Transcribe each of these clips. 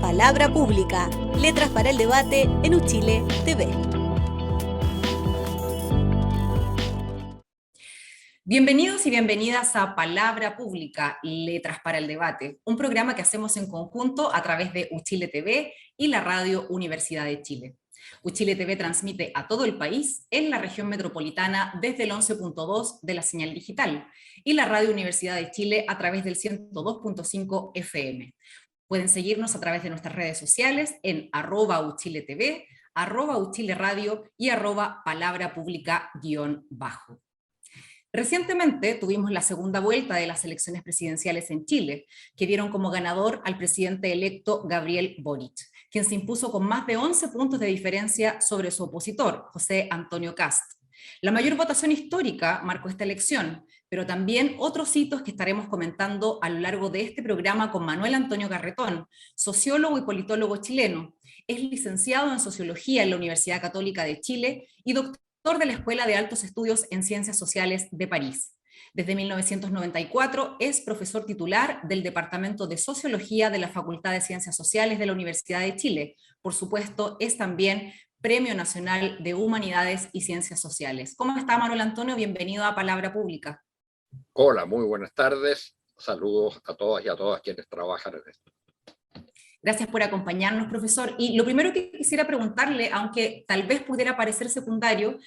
Palabra Pública, letras para el debate en Uchile TV. Bienvenidos y bienvenidas a Palabra Pública, letras para el debate, un programa que hacemos en conjunto a través de Uchile TV y la Radio Universidad de Chile. Uchile TV transmite a todo el país en la región metropolitana desde el 11.2 de la señal digital y la Radio Universidad de Chile a través del 102.5 FM. Pueden seguirnos a través de nuestras redes sociales en @UchileTV, @UchileRadio y @Palabra Pública_. Recientemente tuvimos la segunda vuelta de las elecciones presidenciales en Chile, que dieron como ganador al presidente electo Gabriel Boric, quien se impuso con más de 11 puntos de diferencia sobre su opositor, José Antonio Kast. La mayor votación histórica marcó esta elección, pero también otros hitos que estaremos comentando a lo largo de este programa con Manuel Antonio Garretón, sociólogo y politólogo chileno. Es licenciado en Sociología en la Universidad Católica de Chile y doctor de la Escuela de Altos Estudios en Ciencias Sociales de París. Desde 1994 es profesor titular del Departamento de Sociología de la Facultad de Ciencias Sociales de la Universidad de Chile. Por supuesto, es también Premio Nacional de Humanidades y Ciencias Sociales. ¿Cómo está, Manuel Antonio? Bienvenido a Palabra Pública. Hola, muy buenas tardes. Saludos a todas y a todas quienes trabajan en esto. Gracias por acompañarnos, profesor. Y lo primero que quisiera preguntarle, aunque tal vez pudiera parecer secundario,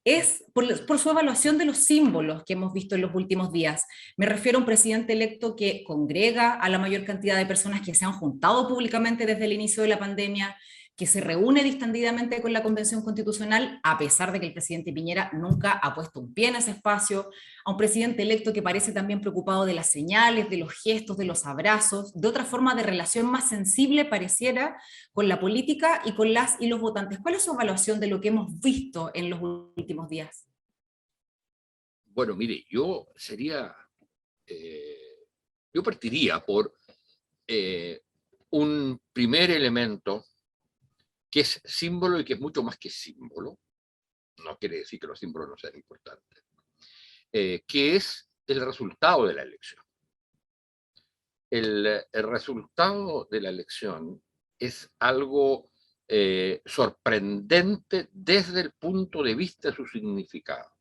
es por su evaluación de los símbolos que hemos visto en los últimos días. Me refiero a un presidente electo que congrega a la mayor cantidad de personas que se han juntado públicamente desde el inicio de la pandemia, que se reúne distendidamente con la Convención Constitucional, a pesar de que el presidente Piñera nunca ha puesto un pie en ese espacio, a un presidente electo que parece también preocupado de las señales, de los gestos, de los abrazos, de otra forma de relación más sensible pareciera con la política y con las y los votantes. ¿Cuál es su evaluación de lo que hemos visto en los últimos días? Bueno, mire, yo partiría por un primer elemento que es símbolo y que es mucho más que símbolo. No quiere decir que los símbolos no sean importantes. Que es el resultado de la elección. El resultado de la elección es algo sorprendente desde el punto de vista de su significado.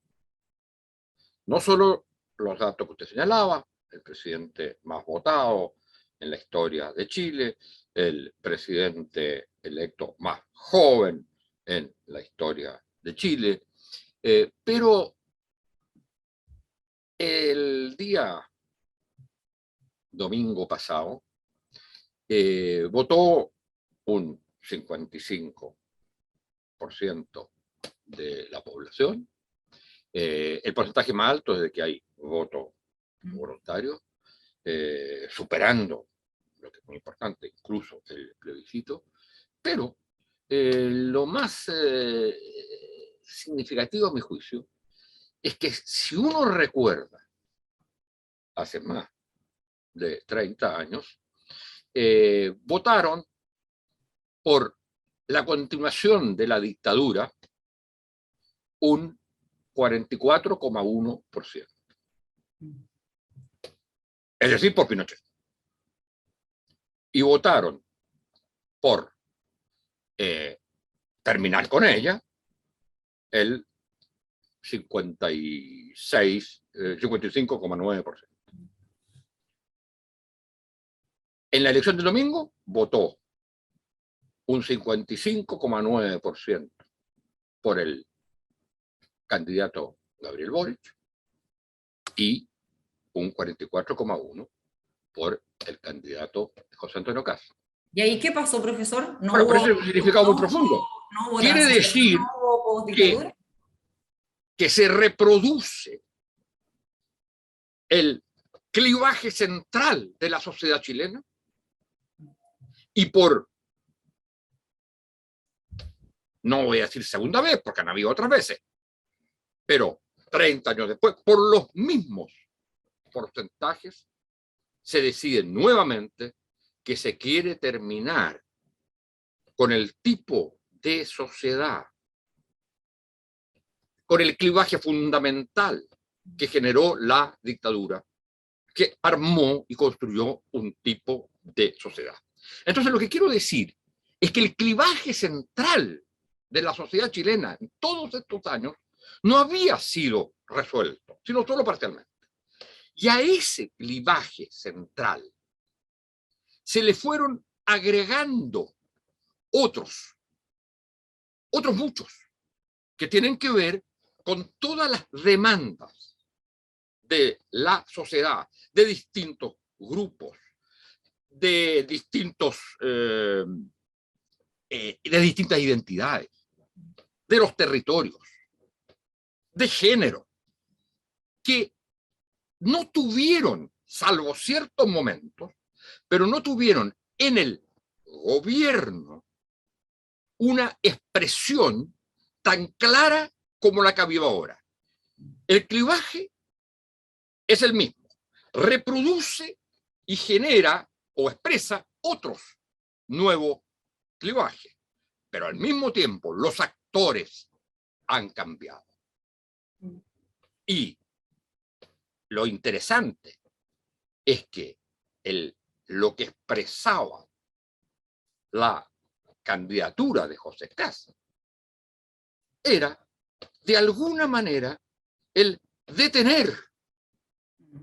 No solo los datos que usted señalaba, el presidente más votado en la historia de Chile, el presidente electo más joven en la historia de Chile, pero el día domingo pasado votó un 55% de la población, el porcentaje más alto desde que hay voto voluntario, superando, lo que es muy importante, incluso el plebiscito, pero lo más significativo a mi juicio es que si uno recuerda, hace más de 30 años, votaron por la continuación de la dictadura un 44,1%. Es decir, por Pinochet. Y votaron por terminar con ella el 55,9%. En la elección del domingo votó un 55,9% por el candidato Gabriel Boric y un 44,1% por el candidato José Antonio Kast. ¿Y ahí qué pasó, profesor? Bueno, pero ese es un significado muy profundo. Quiere decir que se reproduce el clivaje central de la sociedad chilena y por, no voy a decir segunda vez, porque han habido otras veces, pero 30 años después, por los mismos porcentajes, se decide nuevamente que se quiere terminar con el tipo de sociedad, con el clivaje fundamental que generó la dictadura, que armó y construyó un tipo de sociedad. Entonces, lo que quiero decir es que el clivaje central de la sociedad chilena en todos estos años no había sido resuelto, sino solo parcialmente. Y a ese clivaje central se le fueron agregando otros muchos, que tienen que ver con todas las demandas de la sociedad, de distintos grupos, de distintas identidades, de los territorios, de género, que no tuvieron, salvo ciertos momentos, pero no tuvieron en el gobierno una expresión tan clara como la que había ahora. El clivaje es el mismo, reproduce y genera o expresa otros nuevos clivajes, pero al mismo tiempo los actores han cambiado. Y lo interesante es que lo que expresaba la candidatura de José Kast era, de alguna manera, el detener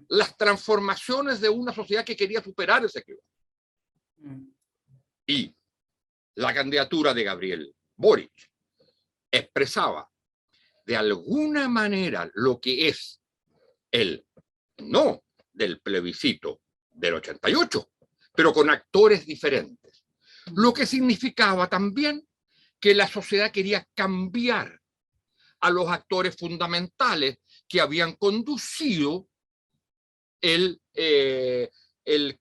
las transformaciones de una sociedad que quería superar ese clivaje. Y la candidatura de Gabriel Boric expresaba de alguna manera lo que es el no del plebiscito del 88, pero con actores diferentes. Lo que significaba también que la sociedad quería cambiar a los actores fundamentales que habían conducido el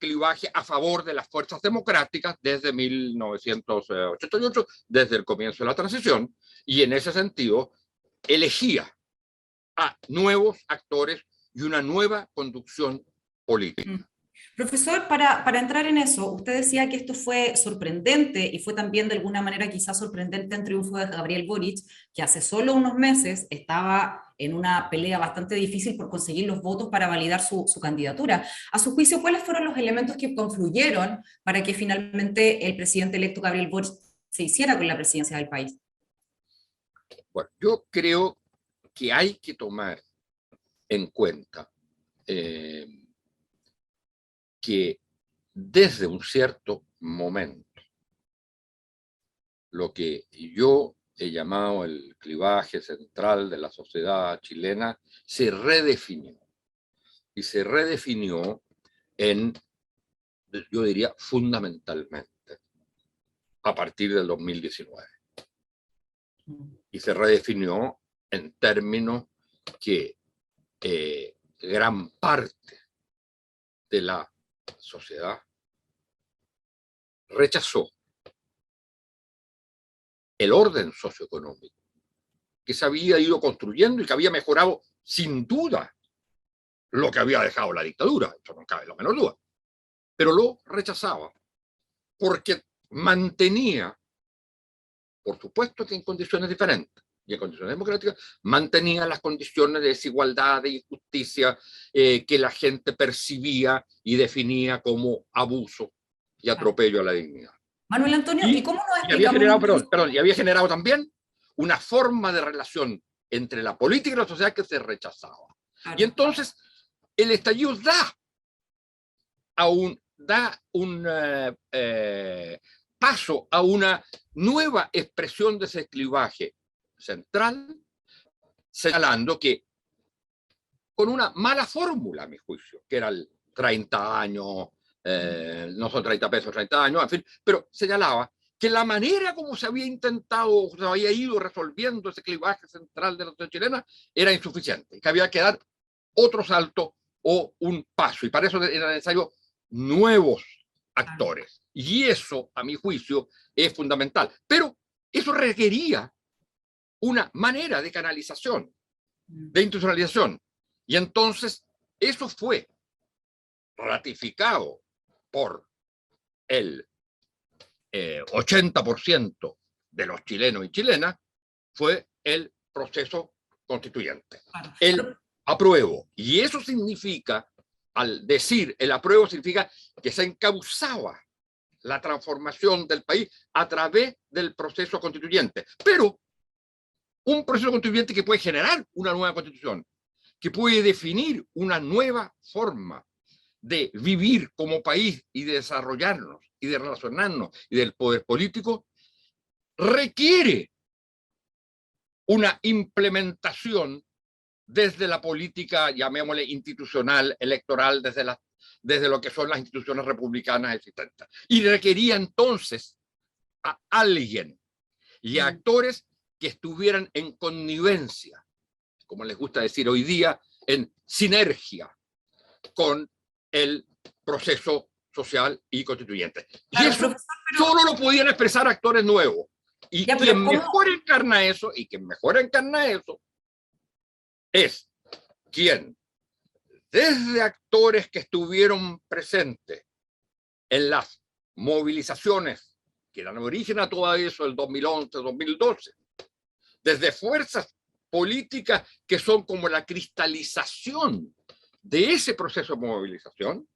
clivaje a favor de las fuerzas democráticas desde 1988, desde el comienzo de la transición, y en ese sentido elegía a nuevos actores y una nueva conducción política. Profesor, para entrar en eso, usted decía que esto fue sorprendente y fue también de alguna manera quizás sorprendente el triunfo de Gabriel Boric, que hace solo unos meses estaba en una pelea bastante difícil por conseguir los votos para validar su candidatura. A su juicio, ¿cuáles fueron los elementos que confluyeron para que finalmente el presidente electo Gabriel Boric se hiciera con la presidencia del país? Bueno, yo creo que hay que tomar en cuenta que desde un cierto momento, lo que yo he llamado el clivaje central de la sociedad chilena se redefinió. Y se redefinió yo diría, fundamentalmente, a partir del 2019. Y se redefinió en términos que gran parte de la sociedad rechazó el orden socioeconómico que se había ido construyendo y que había mejorado sin duda lo que había dejado la dictadura, eso no cabe la menor duda, pero lo rechazaba porque mantenía, por supuesto que en condiciones diferentes y en condiciones democráticas, mantenía las condiciones de desigualdad, de injusticia que la gente percibía y definía como abuso y atropello a la dignidad. Manuel Antonio, ¿y cómo nos explicamos? Y había generado también una forma de relación entre la política y la sociedad que se rechazaba. Claro. Y entonces el estallido da un paso a una nueva expresión de ese clivaje central, señalando que con una mala fórmula, a mi juicio, que era el 30 años, no son 30 pesos, 30 años, en fin, pero señalaba que la manera como se había intentado, se había ido resolviendo ese clivaje central de la sociedad chilena era insuficiente, que había que dar otro salto o un paso, y para eso era necesario nuevos actores. Y eso, a mi juicio, es fundamental. Pero eso requería una manera de canalización, de institucionalización. Y entonces eso fue ratificado por el 80% de los chilenos y chilenas, fue el proceso constituyente. El apruebo. Y eso significa, al decir el apruebo, significa que se encauzaba la transformación del país a través del proceso constituyente. Pero un proceso constituyente que puede generar una nueva constitución, que puede definir una nueva forma de vivir como país y de desarrollarnos y de relacionarnos y del poder político, requiere una implementación desde la política, llamémosle institucional, electoral, desde lo que son las instituciones republicanas existentes. Y requería entonces a alguien y a actores que estuvieran en connivencia, como les gusta decir hoy día, en sinergia con el proceso social y constituyente. Claro, y eso profesor, pero... solo lo podían expresar actores nuevos. Y Ya, quien ¿cómo? mejor encarna eso, es quien, desde actores que estuvieron presentes en las movilizaciones que dan origen a todo eso, el 2011, 2012, desde fuerzas políticas que son como la cristalización de ese proceso de movilización,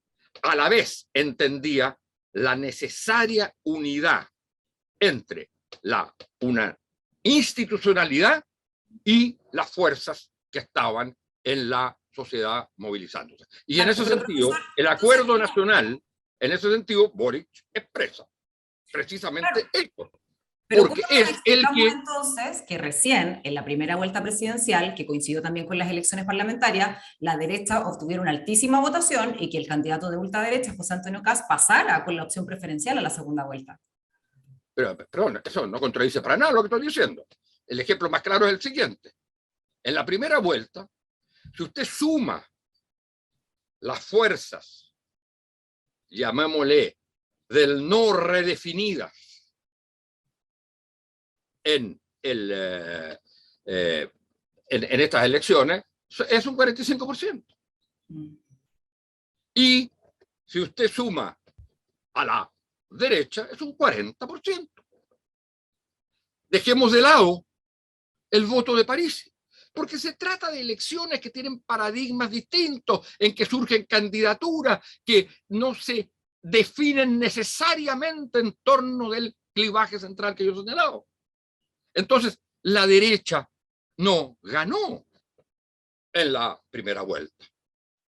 a la vez entendía la necesaria unidad entre una institucionalidad y las fuerzas que estaban en la sociedad movilizándose. Y en ese sentido, el acuerdo nacional, en ese sentido, Boric expresa precisamente esto. Pero Porque ¿cómo es el que... entonces que recién, en la primera vuelta presidencial, que coincidió también con las elecciones parlamentarias, la derecha obtuviera una altísima votación y que el candidato de ultraderecha, José Antonio Kast, pasara con la opción preferencial a la segunda vuelta? Pero eso no contradice para nada lo que estoy diciendo. El ejemplo más claro es el siguiente. En la primera vuelta, si usted suma las fuerzas, llamémosle, del no redefinidas en estas elecciones, es un 45%. Y si usted suma a la derecha, es un 40%. Dejemos de lado el voto de París, porque se trata de elecciones que tienen paradigmas distintos, en que surgen candidaturas que no se definen necesariamente en torno del clivaje central que yo he señalado. Entonces, la derecha no ganó en la primera vuelta.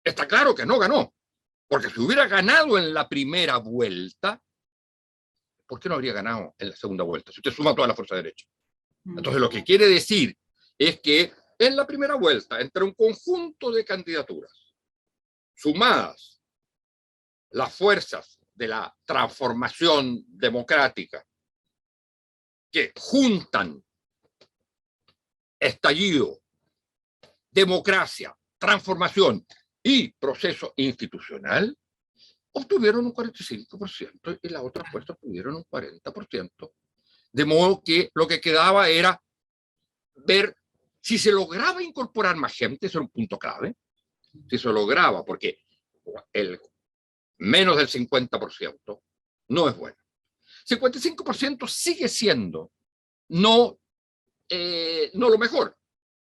Está claro que no ganó, porque si hubiera ganado en la primera vuelta, ¿por qué no habría ganado en la segunda vuelta? Si usted suma toda la fuerza derecha. Entonces, lo que quiere decir es que en la primera vuelta, entre un conjunto de candidaturas, sumadas las fuerzas de la transformación democrática, que juntan estallido, democracia, transformación y proceso institucional, obtuvieron un 45% y las otras fuerzas obtuvieron un 40%. De modo que lo que quedaba era ver si se lograba incorporar más gente, eso era un punto clave, si se lograba, porque el menos del 50% no es bueno. 55% sigue siendo no lo mejor,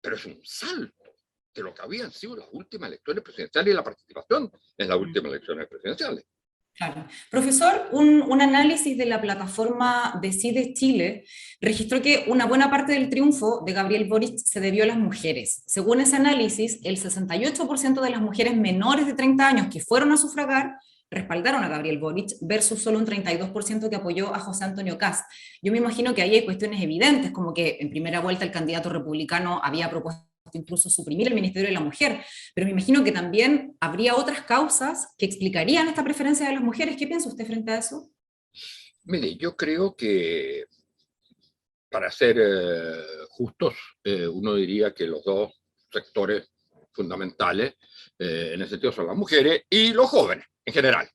pero es un salto de lo que habían sido las últimas elecciones presidenciales y la participación en las últimas elecciones presidenciales. Claro. Profesor, un análisis de la plataforma Decide Chile registró que una buena parte del triunfo de Gabriel Boric se debió a las mujeres. Según ese análisis, el 68% de las mujeres menores de 30 años que fueron a sufragar respaldaron a Gabriel Boric versus solo un 32% que apoyó a José Antonio Kast. Yo me imagino que ahí hay cuestiones evidentes, como que en primera vuelta el candidato republicano había propuesto incluso suprimir el Ministerio de la Mujer, pero me imagino que también habría otras causas que explicarían esta preferencia de las mujeres. ¿Qué piensa usted frente a eso? Mire, yo creo que, para ser justos, uno diría que los dos sectores fundamentales en ese sentido son las mujeres y los jóvenes en general.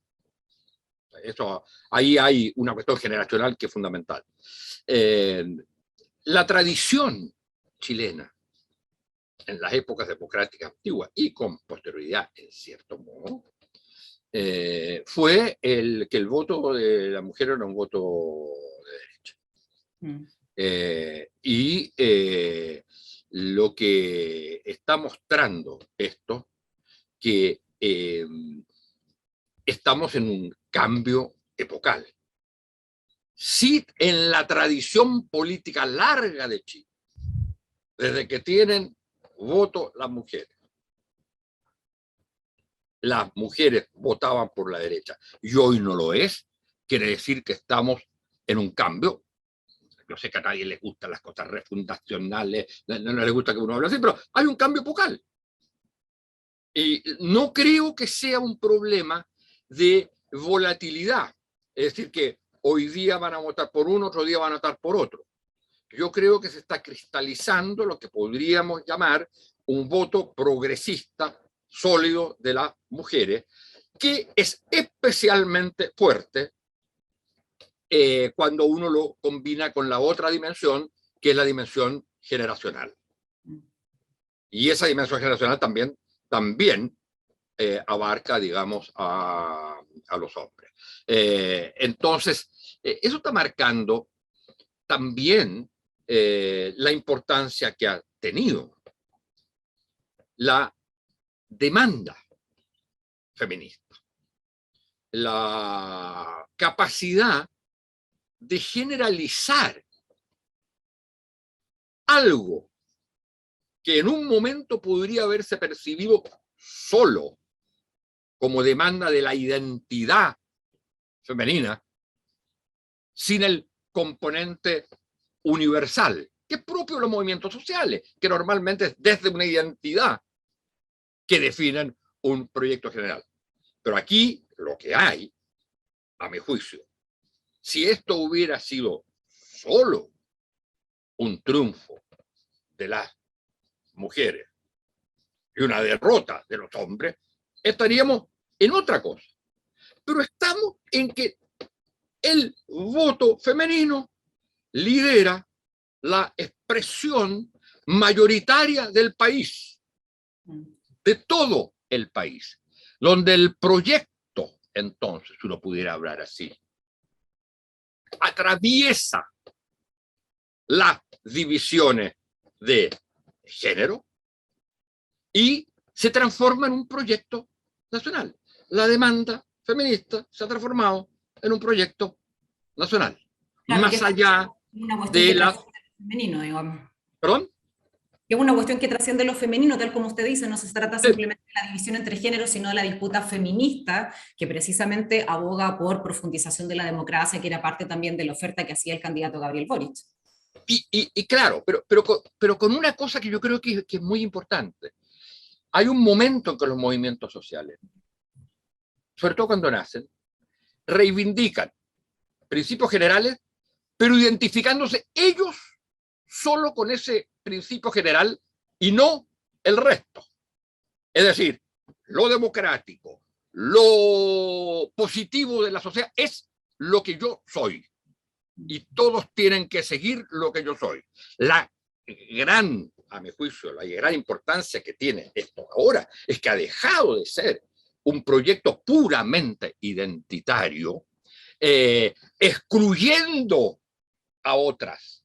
Eso, ahí hay una cuestión generacional que es fundamental. La tradición chilena en las épocas democráticas antiguas y con posterioridad, en cierto modo, fue que el voto de la mujer era un voto de derecha. Lo que está mostrando esto, que estamos en un cambio epocal. sí, en la tradición política larga de Chile, desde que tienen voto las mujeres votaban por la derecha y hoy no lo es, quiere decir que estamos en un cambio. Yo sé que a nadie les gustan las cosas refundacionales, no les gusta que uno hable así, pero hay un cambio epocal. Y no creo que sea un problema de volatilidad, es decir, que hoy día van a votar por uno, otro día van a votar por otro. Yo creo que se está cristalizando lo que podríamos llamar un voto progresista sólido de las mujeres, que es especialmente fuerte cuando uno lo combina con la otra dimensión, que es la dimensión generacional. Y esa dimensión generacional también abarca, digamos, a los hombres. Entonces, eso está marcando también la importancia que ha tenido la demanda feminista, la capacidad de generalizar algo que en un momento podría haberse percibido solo como demanda de la identidad femenina, sin el componente universal, que es propio de los movimientos sociales, que normalmente es desde una identidad que definen un proyecto general. Pero aquí lo que hay, a mi juicio, si esto hubiera sido solo un triunfo de las mujeres y una derrota de los hombres, estaríamos en otra cosa. Pero estamos en que el voto femenino lidera la expresión mayoritaria del país, de todo el país, donde el proyecto, entonces, si uno pudiera hablar así, atraviesa las divisiones de género y se transforma en un proyecto nacional. La demanda feminista se ha transformado en un proyecto nacional, claro, más allá de la... femenino, digamos. ¿Perdón? Es una cuestión que trasciende lo femenino, tal como usted dice, no se trata simplemente de la división entre géneros, sino de la disputa feminista, que precisamente aboga por profundización de la democracia, que era parte también de la oferta que hacía el candidato Gabriel Boric. Y claro, pero con una cosa que yo creo que es muy importante. Hay un momento en que los movimientos sociales, sobre todo cuando nacen, reivindican principios generales, pero identificándose ellos solo con ese principio general y no el resto. Es decir, lo democrático, lo positivo de la sociedad es lo que yo soy. Y todos tienen que seguir lo que yo soy. La gran, a mi juicio, la gran importancia que tiene esto ahora es que ha dejado de ser un proyecto puramente identitario, excluyendo a otras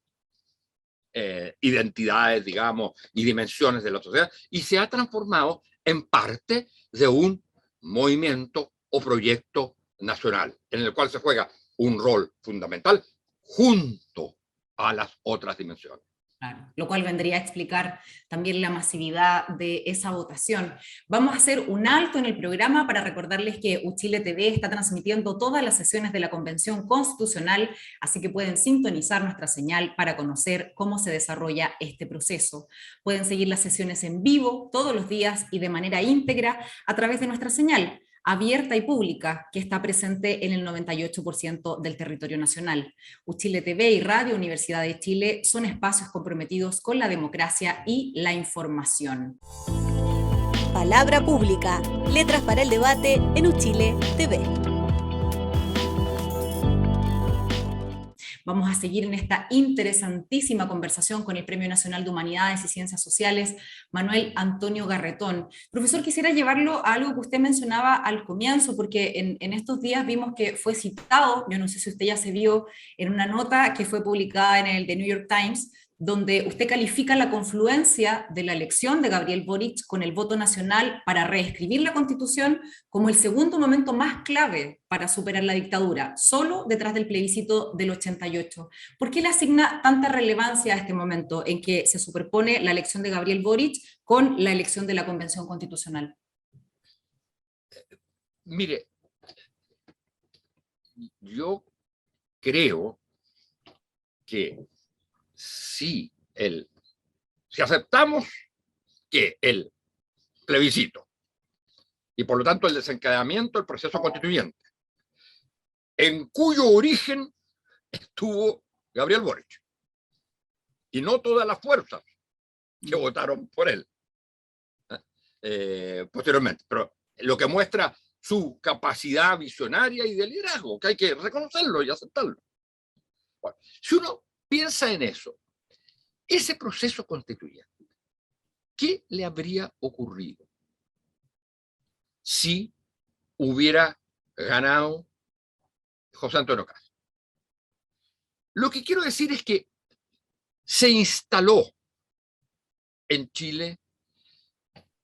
identidades, digamos, y dimensiones de la sociedad, y se ha transformado en parte de un movimiento o proyecto nacional, en el cual se juega un rol fundamental junto a las otras dimensiones. Claro, lo cual vendría a explicar también la masividad de esa votación. Vamos a hacer un alto en el programa para recordarles que Uchile TV está transmitiendo todas las sesiones de la Convención Constitucional, así que pueden sintonizar nuestra señal para conocer cómo se desarrolla este proceso. Pueden seguir las sesiones en vivo todos los días y de manera íntegra a través de nuestra señal abierta y pública, que está presente en el 98% del territorio nacional. Uchile TV y Radio Universidad de Chile son espacios comprometidos con la democracia y la información. Palabra pública, letras para el debate en Uchile TV. Vamos a seguir en esta interesantísima conversación con el Premio Nacional de Humanidades y Ciencias Sociales, Manuel Antonio Garretón. Profesor, quisiera llevarlo a algo que usted mencionaba al comienzo, porque en estos días vimos que fue citado, yo no sé si usted ya se vio en una nota que fue publicada en el The New York Times, donde usted califica la confluencia de la elección de Gabriel Boric con el voto nacional para reescribir la Constitución como el segundo momento más clave para superar la dictadura, solo detrás del plebiscito del 88. ¿Por qué le asigna tanta relevancia a este momento en que se superpone la elección de Gabriel Boric con la elección de la Convención Constitucional? Mire, yo creo que si aceptamos que el plebiscito y por lo tanto el desencadenamiento del proceso constituyente, en cuyo origen estuvo Gabriel Boric, y no todas las fuerzas que votaron por él posteriormente, pero lo que muestra su capacidad visionaria y de liderazgo, que hay que reconocerlo y aceptarlo. Bueno, si uno piensa en eso, ese proceso constituyente, ¿qué le habría ocurrido si hubiera ganado José Antonio Caz? Lo que quiero decir es que se instaló en Chile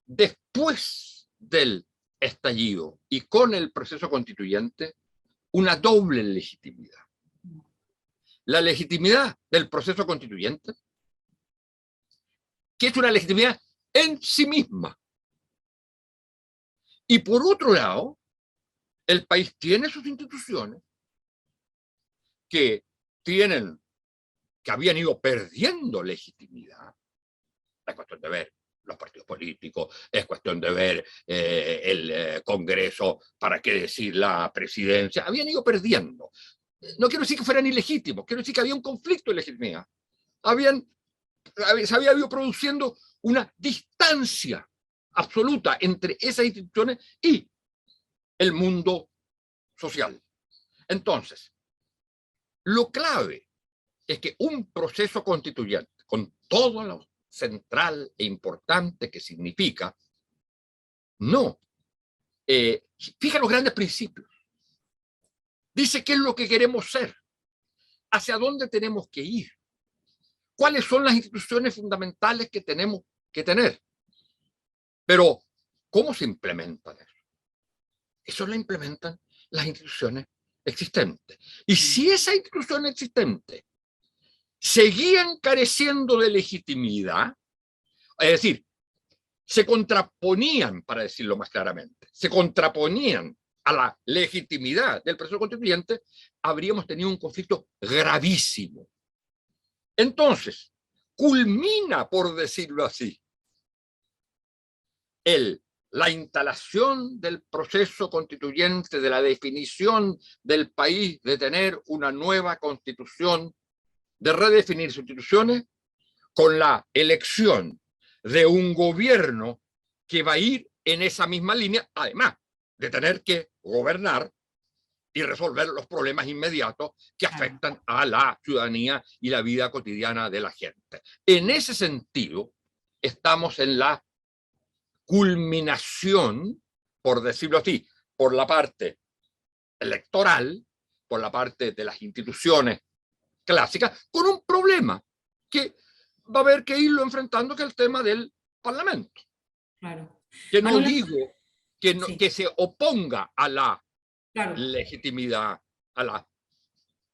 después del estallido y con el proceso constituyente una doble legitimidad. La legitimidad del proceso constituyente, que es una legitimidad en sí misma. Y por otro lado, el país tiene sus instituciones que habían ido perdiendo legitimidad. Es cuestión de ver los partidos políticos, es cuestión de ver el Congreso, para qué decir la presidencia, habían ido perdiendo. No quiero decir que fueran ilegítimos, quiero decir que había un conflicto de legitimidad. Se había ido produciendo una distancia absoluta entre esas instituciones y el mundo social. Entonces, lo clave es que un proceso constituyente, con todo lo central e importante que significa, fija los grandes principios. Dice qué es lo que queremos ser, hacia dónde tenemos que ir, cuáles son las instituciones fundamentales que tenemos que tener. Pero, ¿cómo se implementan eso? Eso lo implementan las instituciones existentes. Y si esas instituciones existentes seguían careciendo de legitimidad, es decir, se contraponían, para decirlo más claramente, se contraponían a la legitimidad del proceso constituyente, habríamos tenido un conflicto gravísimo. Entonces, culmina, por decirlo así, la instalación del proceso constituyente, de la definición del país, de tener una nueva constitución, de redefinir sus instituciones, con la elección de un gobierno que va a ir en esa misma línea, además de tener que gobernar y resolver los problemas inmediatos que afectan a la ciudadanía y la vida cotidiana de la gente. En ese sentido, estamos en la culminación, por decirlo así, por la parte electoral, por la parte de las instituciones clásicas, con un problema que va a haber que irlo enfrentando, que es el tema del Parlamento. Claro. Que no digo que se oponga a la legitimidad,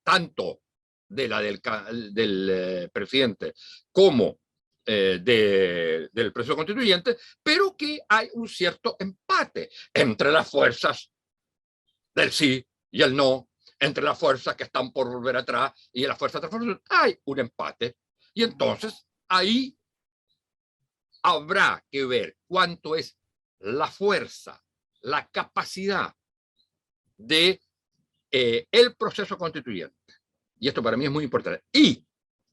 tanto de la del presidente como del proceso constituyente, pero que hay un cierto empate entre las fuerzas del sí y el no, entre las fuerzas que están por volver atrás y las fuerzas de transformación. Hay un empate. Y entonces ahí habrá que ver cuánto es la fuerza, la capacidad de el proceso constituyente, y esto para mí es muy importante, y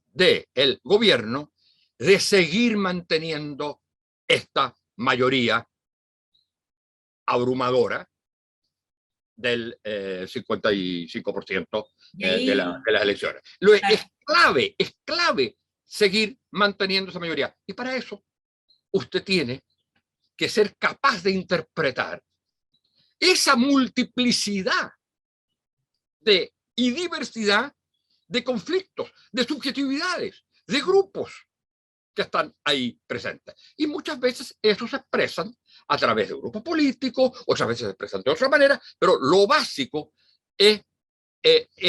del gobierno, de seguir manteniendo esta mayoría abrumadora del 55% de las elecciones. Es clave seguir manteniendo esa mayoría. Y para eso usted tiene que ser capaz de interpretar esa multiplicidad y diversidad de conflictos, de subjetividades, de grupos que están ahí presentes. Y muchas veces eso se expresan a través de grupos políticos, otras veces se expresan de otra manera, pero lo básico es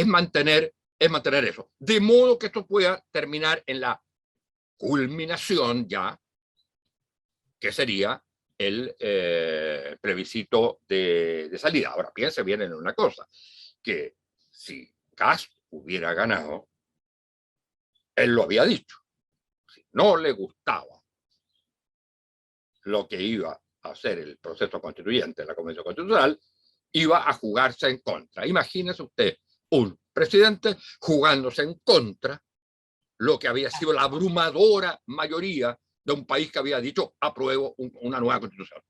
mantener eso. De modo que esto pueda terminar en la culminación ya, que sería el plebiscito de salida. Ahora, piense bien en una cosa, que si Kast hubiera ganado, él lo había dicho, si no le gustaba lo que iba a hacer el proceso constituyente, la Convención Constitucional, iba a jugarse en contra. Imagínese usted un presidente jugándose en contra lo que había sido la abrumadora mayoría de un país que había dicho apruebo una nueva constitución.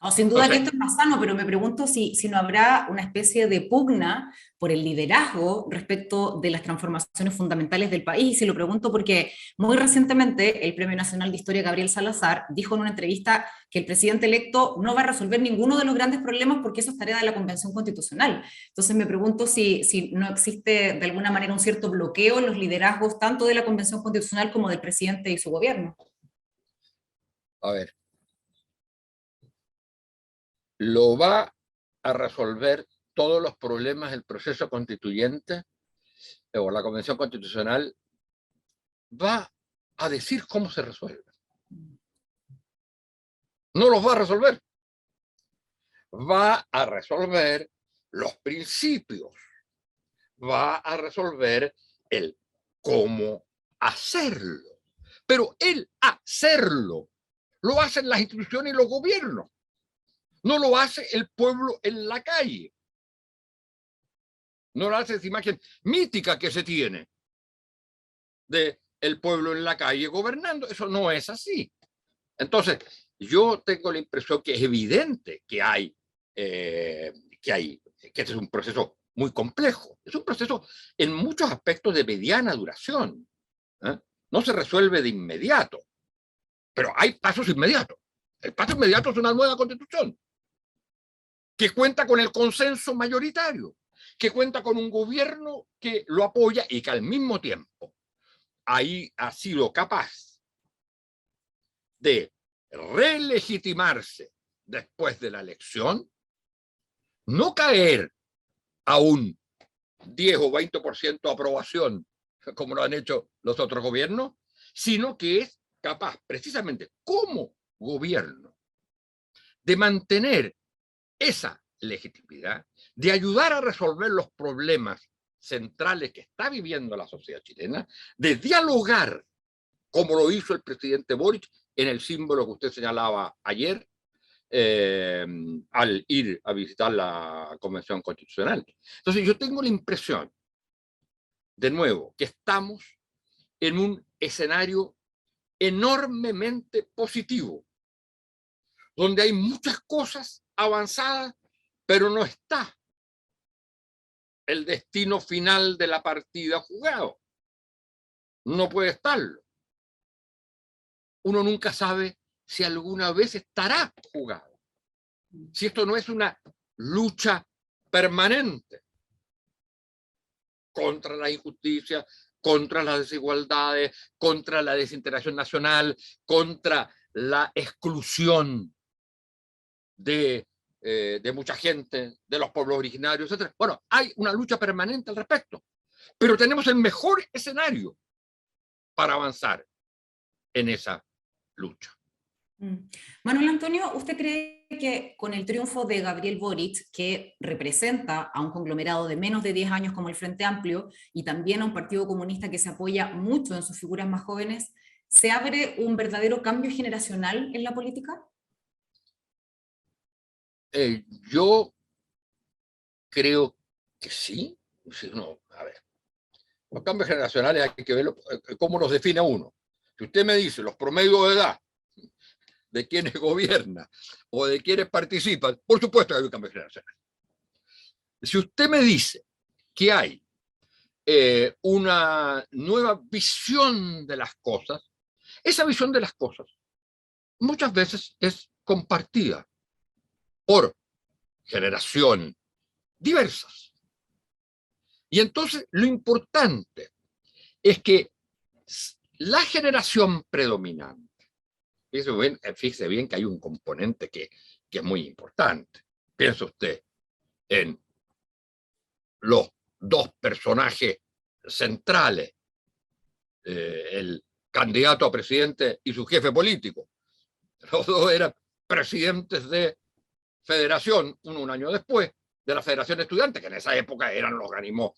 No, sin duda que Entonces, esto es más sano, pero me pregunto si no habrá una especie de pugna por el liderazgo respecto de las transformaciones fundamentales del país. Y se lo pregunto porque muy recientemente el Premio Nacional de Historia Gabriel Salazar dijo en una entrevista que el presidente electo no va a resolver ninguno de los grandes problemas porque eso es tarea de la Convención Constitucional. Entonces me pregunto si no existe de alguna manera un cierto bloqueo en los liderazgos tanto de la Convención Constitucional como del presidente y su gobierno. a ver, lo va a resolver todos los problemas del proceso constituyente o la Convención Constitucional, va a decir cómo se resuelve. No los va a resolver. Va a resolver los principios. Va a resolver el cómo hacerlo. Pero el hacerlo lo hacen las instituciones y los gobiernos. No lo hace el pueblo en la calle. No lo hace esa imagen mítica que se tiene de el pueblo en la calle gobernando. Eso no es así. Entonces, yo tengo la impresión que es evidente que este es un proceso muy complejo. Es un proceso en muchos aspectos de mediana duración. No se resuelve de inmediato, pero hay pasos inmediatos. El paso inmediato es una nueva constitución que cuenta con el consenso mayoritario, que cuenta con un gobierno que lo apoya y que al mismo tiempo ahí ha sido capaz de relegitimarse después de la elección, no caer a un 10 o 20% de aprobación, como lo han hecho los otros gobiernos, sino que es capaz, precisamente como gobierno, de mantener esa legitimidad, de ayudar a resolver los problemas centrales que está viviendo la sociedad chilena, de dialogar, como lo hizo el presidente Boric en el símbolo que usted señalaba ayer, al ir a visitar la Convención Constitucional. Entonces yo tengo la impresión, de nuevo, que estamos en un escenario enormemente positivo, donde hay muchas cosas avanzadas, pero no está el destino final de la partida jugado. No puede estarlo. Uno nunca sabe si alguna vez estará jugado. Si esto no es una lucha permanente contra la injusticia, contra las desigualdades, contra la desintegración nacional, contra la exclusión de mucha gente, de los pueblos originarios, etc. Bueno, hay una lucha permanente al respecto, pero tenemos el mejor escenario para avanzar en esa lucha. Manuel Antonio, ¿usted cree que con el triunfo de Gabriel Boric, que representa a un conglomerado de menos de 10 años como el Frente Amplio y también a un partido comunista que se apoya mucho en sus figuras más jóvenes, se abre un verdadero cambio generacional en la política? Yo creo que sí. No, a ver, los cambios generacionales hay que verlo cómo los define uno. Si usted me dice los promedios de edad de quienes gobiernan o de quienes participan, por supuesto que hay un cambio generacional. Si usted me dice que hay una nueva visión de las cosas, esa visión de las cosas muchas veces es compartida por generaciones diversas. Y entonces lo importante es que la generación predominante. Fíjese bien que hay un componente que es muy importante. Piensa usted en los dos personajes centrales, el candidato a presidente y su jefe político. Los dos eran presidentes de federación, uno un año después, de la Federación de Estudiantes, que en esa época eran los organismos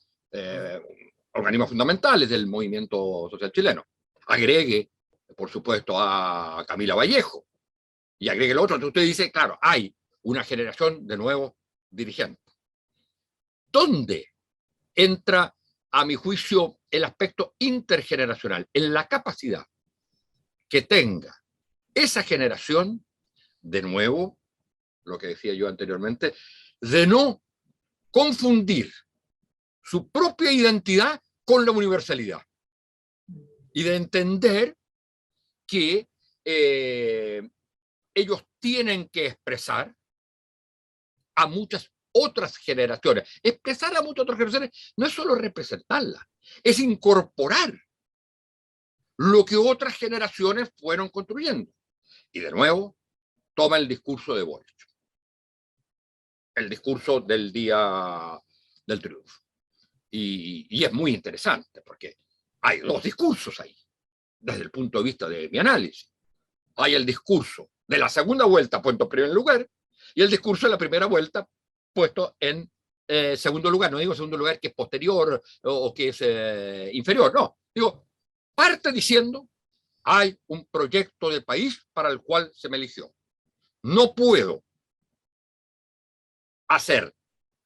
fundamentales del movimiento social chileno. Agregue, por supuesto, a Camila Vallejo, y agregue el otro. Entonces usted dice, claro, hay una generación de nuevos dirigentes. ¿Dónde entra, a mi juicio, el aspecto intergeneracional? En la capacidad que tenga esa generación, de nuevo, lo que decía yo anteriormente, de no confundir su propia identidad con la universalidad y de entender que ellos tienen que expresar a muchas otras generaciones. Expresar a muchas otras generaciones no es solo representarlas, es incorporar lo que otras generaciones fueron construyendo. Y de nuevo, toma el discurso de Boric, el discurso del día del triunfo. Y es muy interesante, porque hay dos discursos ahí, desde el punto de vista de mi análisis. Hay el discurso de la segunda vuelta puesto en primer lugar, y el discurso de la primera vuelta puesto en segundo lugar. No digo segundo lugar que es posterior o que es inferior, no. Digo, parte diciendo, hay un proyecto de país para el cual se me eligió. No puedo hacer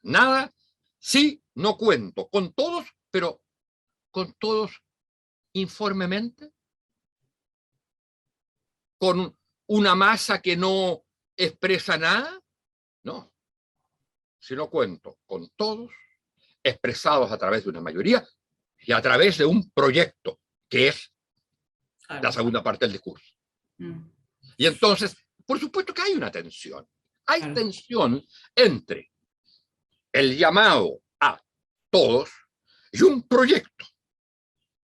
nada si no cuento con todos, pero con todos informemente, con una masa que no expresa nada. No, si no cuento con todos, expresados a través de una mayoría y a través de un proyecto, que es la segunda parte del discurso. Y entonces, por supuesto que hay una tensión. Hay tensión entre el llamado a todos y un proyecto.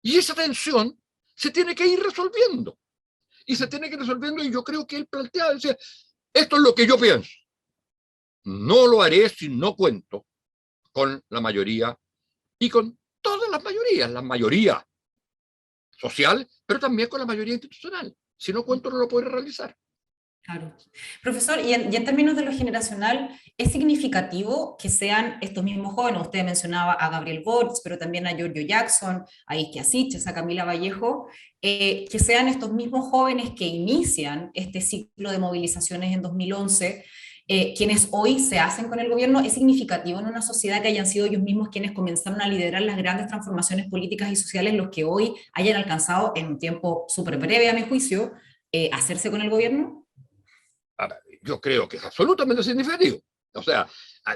Y esa tensión se tiene que ir resolviendo. Y se tiene que ir resolviendo, y yo creo que él plantea, decía, esto es lo que yo pienso. No lo haré si no cuento con la mayoría y con todas las mayorías, la mayoría social, pero también con la mayoría institucional. Si no cuento, no lo puedo realizar. Claro. Profesor, y en términos de lo generacional, ¿es significativo que sean estos mismos jóvenes? Usted mencionaba a Gabriel Boric, pero también a Giorgio Jackson, a Isquia Siches, a Camila Vallejo, que sean estos mismos jóvenes que inician este ciclo de movilizaciones en 2011, quienes hoy se hacen con el gobierno. ¿Es significativo en una sociedad que hayan sido ellos mismos quienes comenzaron a liderar las grandes transformaciones políticas y sociales, los que hoy hayan alcanzado en un tiempo súper breve, a mi juicio, hacerse con el gobierno? Ahora, yo creo que es absolutamente significativo. O sea,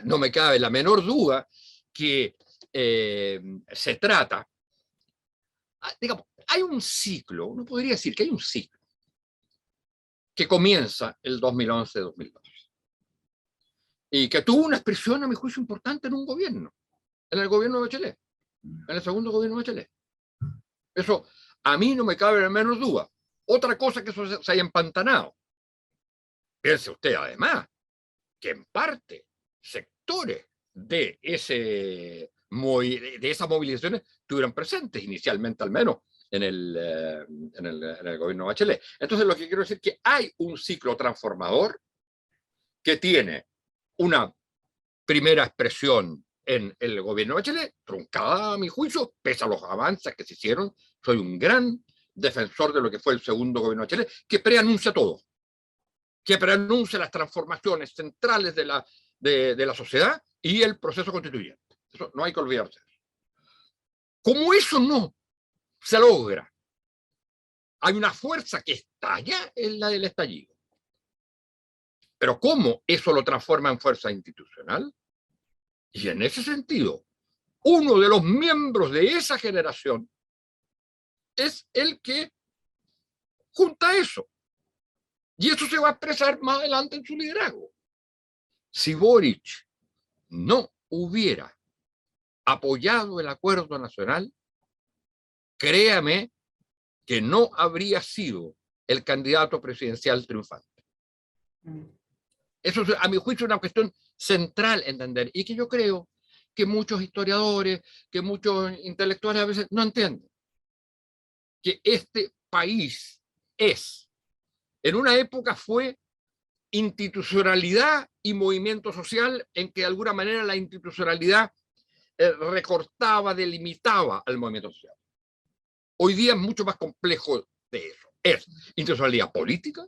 no me cabe la menor duda que se trata, digamos, hay un ciclo, uno podría decir que hay un ciclo que comienza el 2011-2012 y que tuvo una expresión, a mi juicio, importante en un gobierno, en el gobierno de Bachelet, en el segundo gobierno de Bachelet. Eso a mí no me cabe la menor duda. Otra cosa que eso se haya empantanado. Piense usted, además, que en parte sectores de esas movilizaciones estuvieron presentes, inicialmente al menos, en el gobierno de Bachelet. Entonces, lo que quiero decir es que hay un ciclo transformador que tiene una primera expresión en el gobierno de Bachelet, truncada a mi juicio, pese a los avances que se hicieron. Soy un gran defensor de lo que fue el segundo gobierno de Bachelet, que preanuncia todo, que preanuncia las transformaciones centrales de la sociedad y el proceso constituyente. Eso no hay que olvidarse. Como eso no se logra, hay una fuerza que estalla en la del estallido. Pero ¿cómo eso lo transforma en fuerza institucional? Y en ese sentido, uno de los miembros de esa generación es el que junta eso. Y eso se va a expresar más adelante en su liderazgo. Si Boric no hubiera apoyado el acuerdo nacional, créame que no habría sido el candidato presidencial triunfante. Eso es, a mi juicio, una cuestión central entender, y que yo creo que muchos historiadores, que muchos intelectuales a veces no entienden. Que este país en una época fue institucionalidad y movimiento social, en que de alguna manera la institucionalidad recortaba, delimitaba al movimiento social. Hoy día es mucho más complejo de eso. Es institucionalidad política,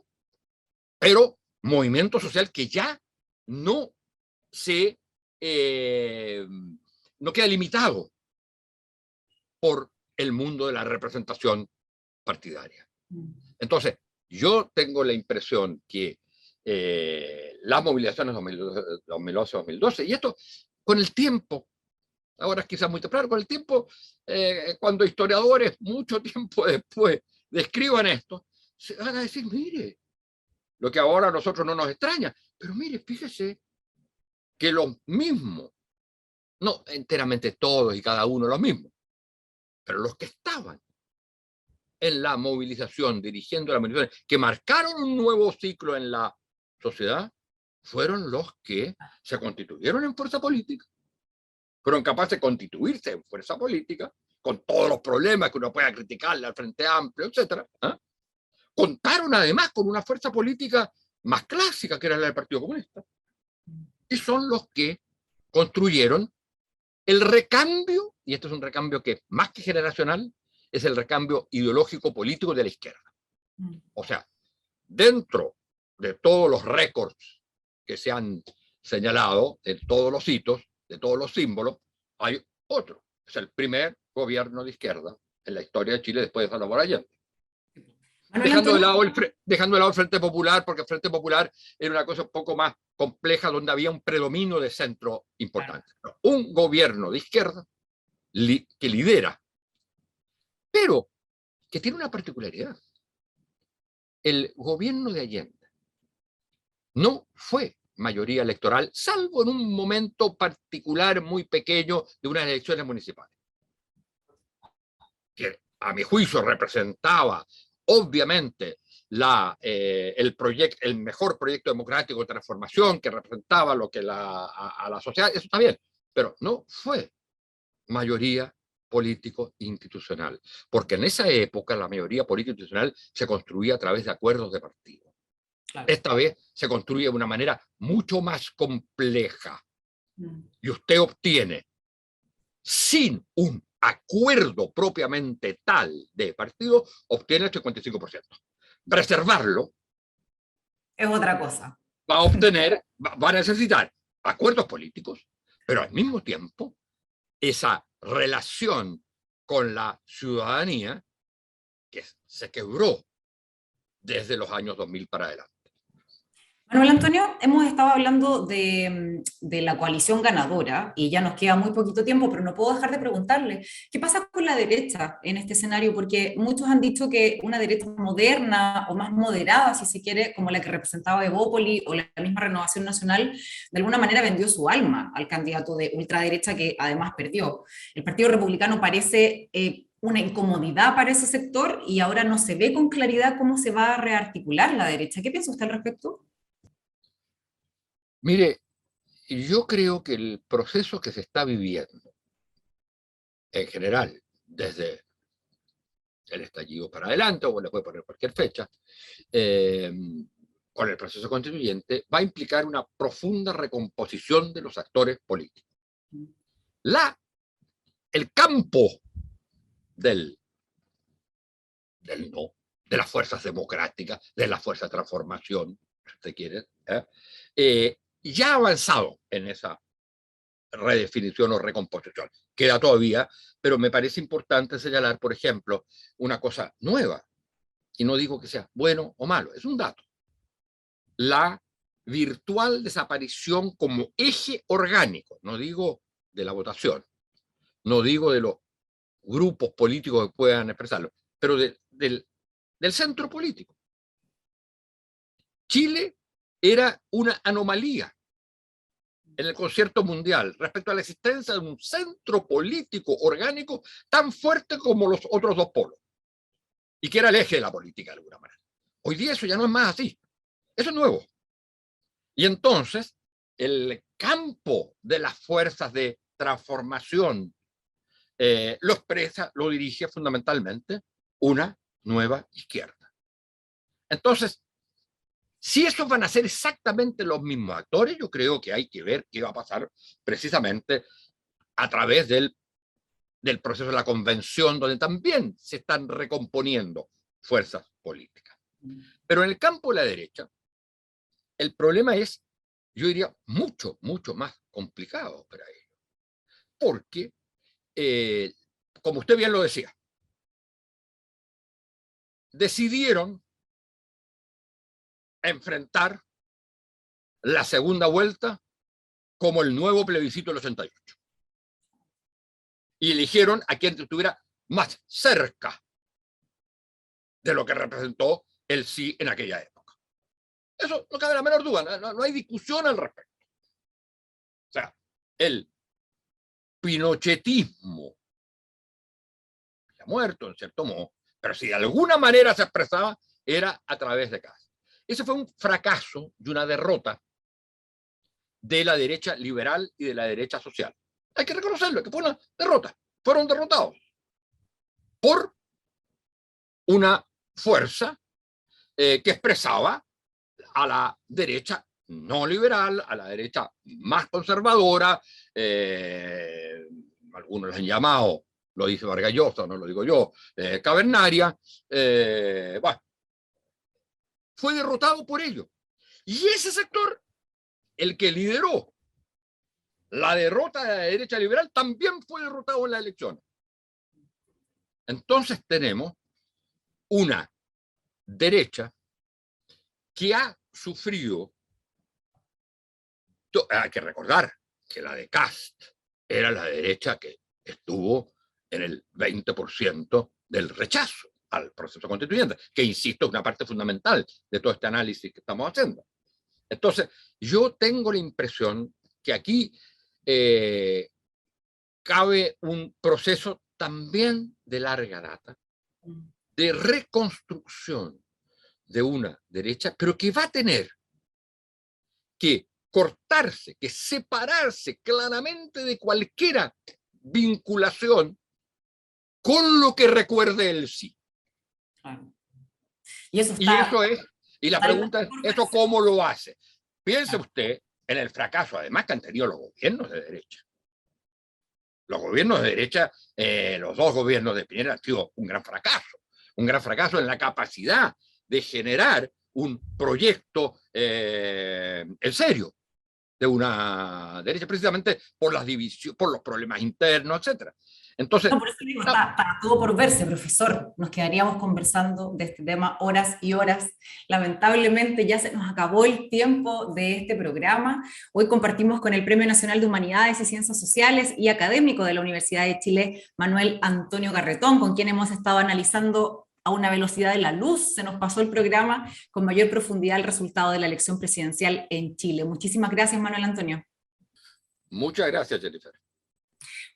pero movimiento social que ya no se no queda limitado por el mundo de la representación partidaria. Entonces, yo tengo la impresión que las movilizaciones 2011-2012, y esto con el tiempo, ahora es quizás muy temprano, con el tiempo, cuando historiadores mucho tiempo después describan esto, se van a decir, mire, lo que ahora a nosotros no nos extraña, pero mire, fíjese que los mismos, no enteramente todos y cada uno los mismos, pero los que estaban en la movilización, dirigiendo la movilización, que marcaron un nuevo ciclo en la sociedad, fueron los que se constituyeron en fuerza política. Fueron capaces de constituirse en fuerza política, con todos los problemas que uno pueda criticarle al Frente Amplio, etc. Contaron además con una fuerza política más clásica, que era la del Partido Comunista. Y son los que construyeron el recambio, y este es un recambio que más que generacional, es el recambio ideológico político de la izquierda. O sea, dentro de todos los récords que se han señalado, de todos los hitos, de todos los símbolos, hay otro. Es el primer gobierno de izquierda en la historia de Chile después de Salvador Allende. Dejando de lado el Frente Popular, porque el Frente Popular era una cosa un poco más compleja, donde había un predominio de centro importante. Claro. Un gobierno de izquierda que lidera, pero que tiene una particularidad. El gobierno de Allende no fue mayoría electoral, salvo en un momento particular muy pequeño de unas elecciones municipales, que a mi juicio representaba obviamente el mejor proyecto democrático de transformación, que representaba lo que a la sociedad, eso está bien, pero no fue mayoría político institucional, porque en esa época la mayoría político institucional se construía a través de acuerdos de partido. Claro. Esta vez se construye de una manera mucho más compleja, y usted obtiene, sin un acuerdo propiamente tal de partido, obtiene el 55%. Reservarlo es otra cosa. Va a necesitar acuerdos políticos, pero al mismo tiempo esa relación con la ciudadanía que se quebró desde los años 2000 para adelante. Manuel Antonio, hemos estado hablando de la coalición ganadora y ya nos queda muy poquito tiempo, pero no puedo dejar de preguntarle, ¿qué pasa con la derecha en este escenario? Porque muchos han dicho que una derecha moderna o más moderada, si se quiere, como la que representaba Evópoli o la misma Renovación Nacional, de alguna manera vendió su alma al candidato de ultraderecha que además perdió. El Partido Republicano parece una incomodidad para ese sector y ahora no se ve con claridad cómo se va a rearticular la derecha. ¿Qué piensa usted al respecto? Mire, yo creo que el proceso que se está viviendo, en general, desde el estallido para adelante, o le puede poner cualquier fecha, con el proceso constituyente, va a implicar una profunda recomposición de los actores políticos. El campo del no, de las fuerzas democráticas, de la fuerza de transformación, si usted quiere, ya ha avanzado en esa redefinición o recomposición. Queda todavía, pero me parece importante señalar, por ejemplo, una cosa nueva, y no digo que sea bueno o malo, es un dato. La virtual desaparición como eje orgánico, no digo de la votación, no digo de los grupos políticos que puedan expresarlo, pero del centro político. Chile era una anomalía en el concierto mundial respecto a la existencia de un centro político orgánico tan fuerte como los otros dos polos. y que era el eje de la política de alguna manera. Hoy día eso ya no es más así, eso es nuevo. Y entonces el campo de las fuerzas de transformación lo expresa, lo dirige fundamentalmente una nueva izquierda. Entonces, si esos van a ser exactamente los mismos actores, yo creo que hay que ver qué va a pasar precisamente a través del proceso de la convención, donde también se están recomponiendo fuerzas políticas. Pero en el campo de la derecha, el problema es, yo diría, mucho, mucho más complicado para ellos. Porque, como usted bien lo decía, decidieron enfrentar la segunda vuelta como el nuevo plebiscito del 88. Y eligieron a quien estuviera más cerca de lo que representó el sí en aquella época. Eso no cabe la menor duda, no hay discusión al respecto. O sea, el pinochetismo ha muerto en cierto modo, pero si de alguna manera se expresaba, era a través de Kast. Ese fue un fracaso y una derrota de la derecha liberal y de la derecha social. Hay que reconocerlo, que fue una derrota. Fueron derrotados por una fuerza que expresaba a la derecha no liberal, a la derecha más conservadora, algunos la han llamado, lo dice Vargas Llosa, no lo digo yo, cavernaria, bueno, fue derrotado por ello. Y ese sector, el que lideró la derrota de la derecha liberal, también fue derrotado en la elección. Entonces tenemos una derecha que ha sufrido, hay que recordar que la de Kast era la derecha que estuvo en el 20% del rechazo al proceso constituyente, que insisto es una parte fundamental de todo este análisis que estamos haciendo. Entonces, yo tengo la impresión que aquí cabe un proceso también de larga data, de reconstrucción de una derecha, pero que va a tener que cortarse, que separarse claramente de cualquier vinculación con lo que recuerde el sí. Claro. Y eso está, y la pregunta es, ¿eso cómo lo hace? Piense usted en el fracaso, además, que han tenido los gobiernos de derecha. Los gobiernos de derecha, los dos gobiernos de Piñera han sido un gran fracaso en la capacidad de generar un proyecto en serio de una derecha, precisamente por las divisiones, por los problemas internos, etcétera. Entonces, no, por eso digo, está todo por verse, profesor. Nos quedaríamos conversando de este tema horas y horas. Lamentablemente ya se nos acabó el tiempo de este programa. Hoy compartimos con el Premio Nacional de Humanidades y Ciencias Sociales y académico de la Universidad de Chile, Manuel Antonio Garretón, con quien hemos estado analizando a una velocidad de la luz. Se nos pasó el programa con mayor profundidad el resultado de la elección presidencial en Chile. Muchísimas gracias, Manuel Antonio. Muchas gracias, Jennifer.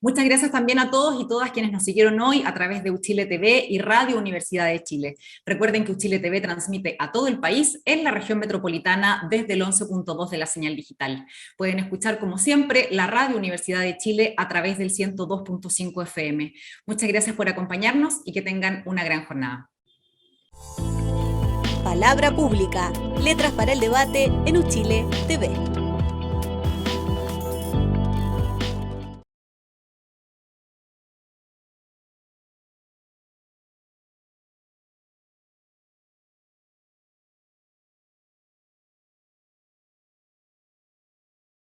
Muchas gracias también a todos y todas quienes nos siguieron hoy a través de Uchile TV y Radio Universidad de Chile. Recuerden que Uchile TV transmite a todo el país en la región metropolitana desde el 11.2 de la señal digital. Pueden escuchar, como siempre, la Radio Universidad de Chile a través del 102.5 FM. Muchas gracias por acompañarnos y que tengan una gran jornada. Palabra Pública, letras para el debate en Uchile TV.